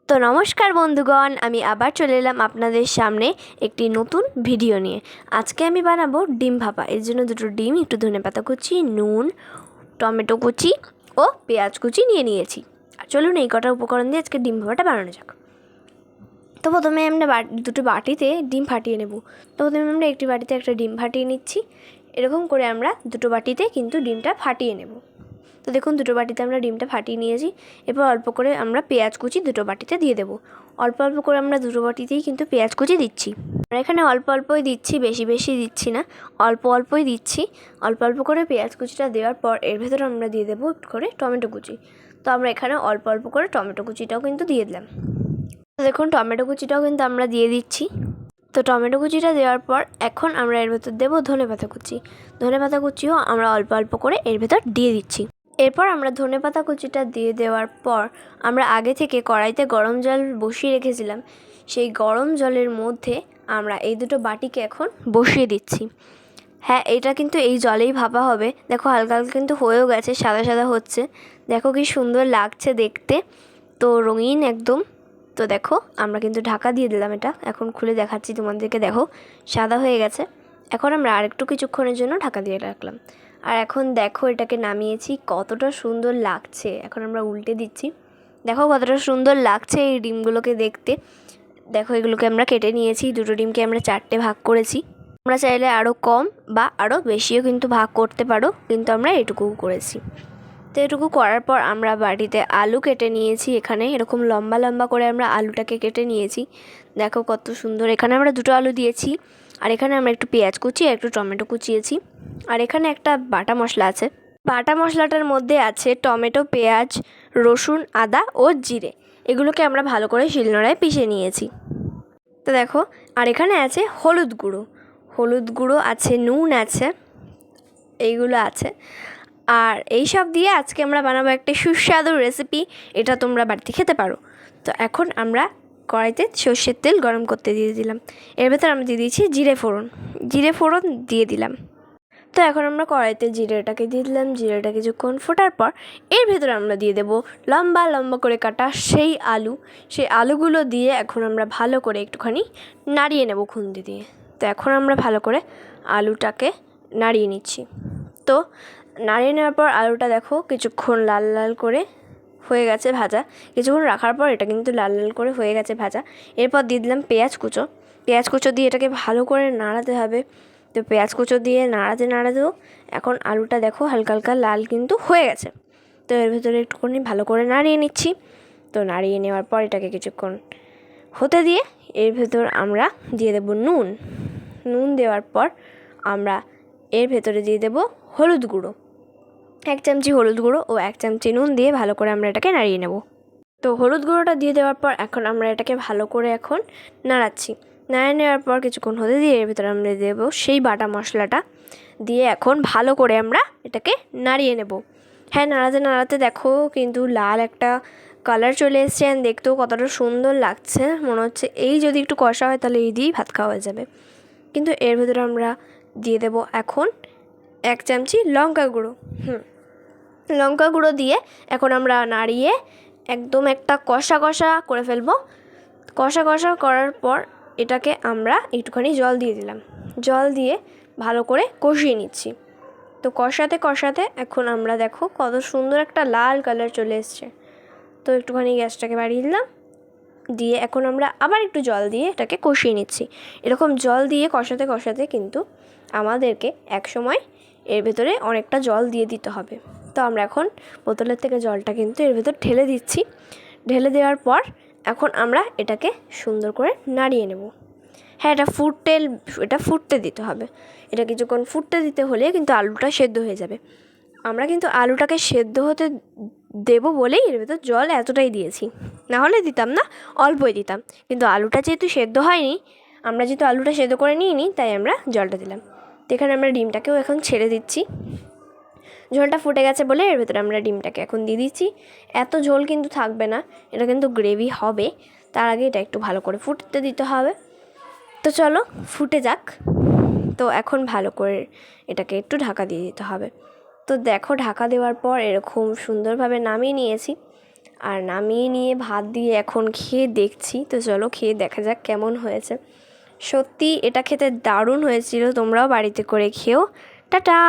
তো নমস্কার বন্ধুগণ, আমি আবার চলে এলাম আপনাদের সামনে একটি নতুন ভিডিও নিয়ে। আজকে আমি বানাবো ডিম ভাপা। এর জন্য দুটো ডিম, একটু ধনেপাতা কুচি, নুন, টমেটো কুচি ও পেঁয়াজ কুচি নিয়ে নিয়েছি। আর চলুন এই কটা উপকরণ দিয়ে আজকে ডিম ভাপাটা বানানো যাক। তো প্রথমে আমরা দুটো বাটিতে ডিম ফাটিয়ে নেব। তো প্রথমে আমরা একটি বাটিতে একটা ডিম ফাটিয়ে নিচ্ছি। এরকম করে আমরা দুটো বাটিতে কিন্তু ডিমটা ফাটিয়ে নেব। তো দেখুন দুটো বাটিতে আমরা ডিমটা ফাটিয়ে নিয়েছি। এরপর অল্প করে আমরা পেঁয়াজ কুচি দুটো বাটিতে দিয়ে দেবো। অল্প অল্প করে আমরা দুটো বাটিতেই কিন্তু পেঁয়াজ কুচি দিচ্ছি। আমরা এখানে অল্প অল্পই দিচ্ছি, বেশি বেশি দিচ্ছি না, অল্প অল্পই দিচ্ছি। অল্প অল্প করে পেঁয়াজ কুচিটা দেওয়ার পর এর ভেতরে আমরা দিয়ে দেবো একটু করে টমেটো কুচি। তো আমরা এখানে অল্প অল্প করে টমেটো কুচিটাও কিন্তু দিয়ে দিলাম। তো দেখুন টমেটো কুচিটাও কিন্তু আমরা দিয়ে দিচ্ছি। তো টমেটো কুচিটা দেওয়ার পর এখন আমরা এর ভেতর দেবো ধনেপাতা কুচি। ধনেপাতা কুচিও আমরা অল্প অল্প করে এর ভেতর দিয়ে দিচ্ছি। এরপর আমরা ধনেপাতা কুচিটা দিয়ে দেওয়ার পর আমরা আগে থেকে কড়াইতে গরম জল বসিয়ে রেখেছিলাম, সেই গরম জলের মধ্যে আমরা এই দুটো বাটিকে এখন বসিয়ে দিচ্ছি। হ্যাঁ, এটা কিন্তু এই জলেই ভাপা হবে। দেখো হালকা হালকা কিন্তু হয়েও গেছে, সাদা সাদা হচ্ছে। দেখো কি সুন্দর লাগছে দেখতে, তো রঙিন একদম। তো দেখো আমরা কিন্তু ঢাকা দিয়ে দিলাম, এটা এখন খুলে দেখাচ্ছি তোমাদেরকে। দেখো সাদা হয়ে গেছে। এখন আমরা আরেকটু কিছুক্ষণের জন্য ঢাকা দিয়ে রাখলাম। আর এখন দেখো এটাকে নামিয়েছি, কতটা সুন্দর লাগছে। এখন আমরা উল্টে দিচ্ছি। দেখো কতটা সুন্দর লাগছে এই ডিমগুলোকে দেখতে। দেখো এগুলোকে আমরা কেটে নিয়েছি, দুটো ডিমকে আমরা 4টে ভাগ করেছি। আমরা চাইলে আরও কম বা আরও বেশিও কিন্তু ভাগ করতে পারো, কিন্তু আমরা এটুকু করেছি। তো এটুকু করার পর আমরা বাড়িতে আলু কেটে নিয়েছি। এখানে এরকম লম্বা লম্বা করে আমরা আলুটাকে কেটে নিয়েছি। দেখো কত সুন্দর। এখানে আমরা দুটো আলু দিয়েছি, আর এখানে আমরা একটু পেঁয়াজ কুচি আর একটু টমেটো কুচিয়েছি। আর এখানে একটা বাটা মশলা আছে। বাটা মশলাটার মধ্যে আছে টমেটো, পেঁয়াজ, রসুন, আদা ও জিরে। এগুলোকে আমরা ভালো করে শিলনোড়ায় পিষে নিয়েছি। তো দেখো, আর এখানে আছে হলুদ গুঁড়ো, হলুদ গুঁড়ো আছে, নুন আছে, এইগুলো আছে। আর এই সব দিয়ে আজকে আমরা বানাবো একটা সুস্বাদু রেসিপি। এটা তোমরা বাড়িতে খেতে পারো। তো এখন আমরা কড়াইতে সর্ষের তেল গরম করতে দিয়ে দিলাম। এর ভেতর আমরা দিয়ে দিয়েছি জিরে ফোড়ন। জিরে ফোড়ন দিয়ে দিলাম। তো এখন আমরা কড়াইতে জিরেটাকে দিয়ে দিলাম। জিরেটা কিছুক্ষণ ফোটার পর এর ভেতরে আমরা দিয়ে দেবো লম্বা লম্বা করে কাটা সেই আলু। সেই আলুগুলো দিয়ে এখন আমরা ভালো করে একটুখানি নাড়িয়ে নেব খুন্তি দিয়ে। তো এখন আমরা ভালো করে আলুটাকে নাড়িয়ে নিচ্ছি। তো নাড়িয়ে নেওয়ার পর আলুটা দেখো কিছুক্ষণ লাল লাল করে হয়ে গেছে ভাজা। কিছুক্ষণ রাখার পর এটা কিন্তু লাল লাল করে হয়ে গেছে ভাজা। এরপর দিয়ে দিলাম পেঁয়াজ কুচো। পেঁয়াজ কুচো দিয়ে এটাকে ভালো করে নাড়াতে হবে। তো পেঁয়াজ কুচো দিয়ে নাড়াতেও এখন আলুটা দেখো হালকা হালকা লাল কিন্তু হয়ে গেছে। তো এর ভেতরে একটুখানি ভালো করে নাড়িয়ে নিচ্ছি। তো নাড়িয়ে নেওয়ার পর এটাকে কিছুক্ষণ হতে দিয়ে এর ভেতর আমরা দিয়ে দেবো নুন। নুন দেওয়ার পর আমরা এর ভেতরে দিয়ে দেবো হলুদ গুঁড়ো। 1 চামচি হলুদ গুঁড়ো ও 1 চামচি নুন দিয়ে ভালো করে আমরা এটাকে নাড়িয়ে নেব। তো হলুদ গুঁড়োটা দিয়ে দেওয়ার পর এখন আমরা এটাকে ভালো করে এখন নাড়াচ্ছি। নাড়িয়ে নেওয়ার পর কিছুক্ষণ হতে দিয়ে এর ভেতরে আমরা দেবো সেই বাটা মশলাটা দিয়ে এখন ভালো করে আমরা এটাকে নাড়িয়ে নেব। হ্যাঁ, নাড়াতে নাড়াতে দেখো কিন্তু লাল একটা কালার চলে এসছে। আর দেখতেও কতটা সুন্দর লাগছে। মনে হচ্ছে এই যদি একটু কষা হয় তাহলে এই দিয়েই ভাত খাওয়া হয়ে যাবে। কিন্তু এর ভেতরে আমরা দিয়ে দেবো এখন 1 চামচি লঙ্কা গুঁড়ো। লঙ্কা গুঁড়ো দিয়ে এখন আমরা নাড়িয়ে একদম একটা কষা কষা করে ফেলবো। কষা কষা করার পর এটাকে আমরা একটুখানি জল দিয়ে দিলাম। জল দিয়ে ভালো করে কষিয়ে নিচ্ছি। তো কষাতে কষাতে এখন আমরা দেখো কত সুন্দর একটা লাল কালার চলে এসছে। তো একটুখানি গ্যাসটাকে বাড়িয়ে দিলাম। দিয়ে এখন আমরা আবার একটু জল দিয়ে এটাকে কষিয়ে নিচ্ছি। এরকম জল দিয়ে কষাতে কষাতে কিন্তু আমাদেরকে একসময় এর ভেতরে অনেকটা জল দিয়ে দিতে হবে। তো আমরা এখন বোতলের থেকে জলটা কিন্তু এর ভেতর ঢেলে দিচ্ছি। ঢেলে দেওয়ার পর এখন আমরা এটাকে সুন্দর করে নাড়িয়ে নেব। হ্যাঁ, এটা ফুটতে দিতে হবে। এটা কিছুক্ষণ ফুটতে দিতে হলে কিন্তু আলুটা সেদ্ধ হয়ে যাবে। আমরা কিন্তু আলুটাকে সেদ্ধ হতে দেবো বলেই এর ভেতর জল এতটাই দিয়েছি, না হলে দিতাম না, অল্পই দিতাম। কিন্তু আলুটা যেহেতু সেদ্ধ হয়নি, আমরা যেহেতু আলুটা সেদ্ধ করে নিইনি, তাই আমরা জলটা দিলাম। তো এখানে আমরা ডিমটাকেও এখন ছেড়ে দিচ্ছি। ঝোলটা ফুটে গেছে বলে এর ভেতরে আমরা ডিমটাকে এখন দিয়ে দিচ্ছি। এত ঝোল কিন্তু থাকবে না, এটা কিন্তু গ্রেভি হবে। তার আগে এটা একটু ভালো করে ফুটতে দিতে হবে। তো চলো ফুটে যাক। তো এখন ভালো করে এটাকে একটু ঢাকা দিয়ে দিতে হবে। তো দেখো ঢাকা দেওয়ার পর এরকম সুন্দরভাবে নামিয়ে নিয়েছি। আর নামিয়ে নিয়ে ভাত দিয়ে এখন খেয়ে দেখছি। তো চলো খেয়ে দেখা যাক কেমন হয়েছে। সত্যি এটা খেতে দারুণ হয়েছিল, তোমরাও বাড়িতে করে খেও। টাটা।